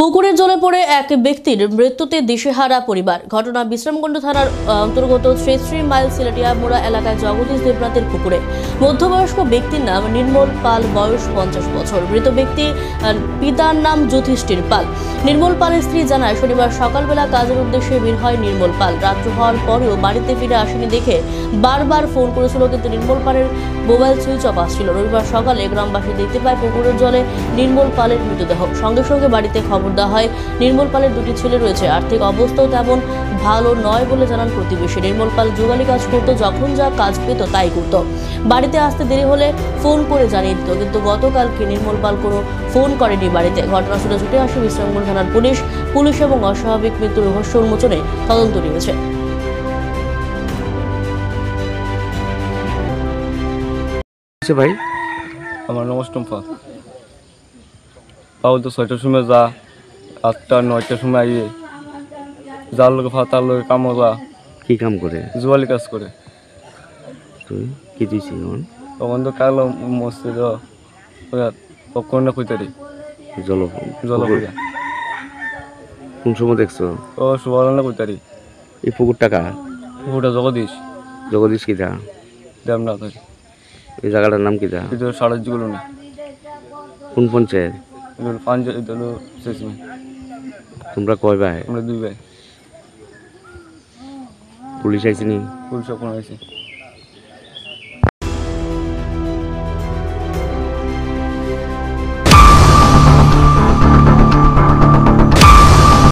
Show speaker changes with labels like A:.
A: পুকুরের জলে পড়ে এক ব্যক্তির মৃত্যুতে দিশেহারা পরিবার। ঘটনা বিশ্রামগঞ্জ থানার অন্তর্গত শ্রী মাইল সিলেটিয়া মোড়া এলাকায় জগদীশ দেবনাথের পুকুরে। মধ্যবয়স্ক ব্যক্তির নাম নির্মল পাল, বয়স 50 বছর। মৃত ব্যক্তি পিতার নাম যুধিষ্ঠির পাল। নির্মল পালের স্ত্রী জানায়, শনিবার সকালবেলা কাজের উদ্দেশ্যে বের হয় নির্মল পাল। রাত্র হওয়ার পরেও বাড়িতে ফিরে আসেনি দেখে বারবার ফোন করেছিল, কিন্তু নির্মল পালের মোবাইল সুইচ অফ আসছিল। রবিবার সকালে গ্রামবাসী দেখতে পায় পুকুরের জলে নির্মল পালের মৃতদেহ। সঙ্গে সঙ্গে বাড়িতে খবর দেওয়া হয়। নির্মল পালের দুটি ছেলে রয়েছে, আর্থিক অবস্থাও তেমন ভালো নয় বলে জানান প্রতিবেশী। নির্মল পাল যুগালি কাজ করত, যখন যা কাজ পেত তাই করত। বাড়িতে আসতে দেরি হলে ফোন করে জানিয়ে দিত, কিন্তু গতকালকে নির্মল পাল কোনো ফোন করেনি বাড়িতে। ঘটনাস্থলে ছুটে আসে বিশ্রামগঞ্জ থানার পুলিশ এবং অস্বাভাবিক মৃত্যুর রহস্য উন্মোচনে তদন্ত নিয়েছে।
B: ভাই
C: আমার নমস্কার পাও তো 6টার সময় যা, 8টা 9টার সময় আইয়ে যার লোক তার লোক কামো যা।
B: কি কাম করে?
C: জুয়ালি কাজ করে।
B: তুই কি দিছি
C: তখন তো কালো মসতে তখন না কইতারি জলপুরা
B: কোন সময় দেখছো?
C: ও সুবল না কইতারি।
B: এই পুকুরটা কার?
C: পুকুরটা
B: জগদীশ কিটা
C: দেবনাথ।
B: এই জায়গাটার নাম কিটা?
C: এটা সারাজগুলো না।
B: কোন পঞ্চায়েত? তোমরা কয় ভাই?
C: আমরা 2 ভাই।
B: পুলিশ আইসিনি?
C: পুলিশ এখন আইছে।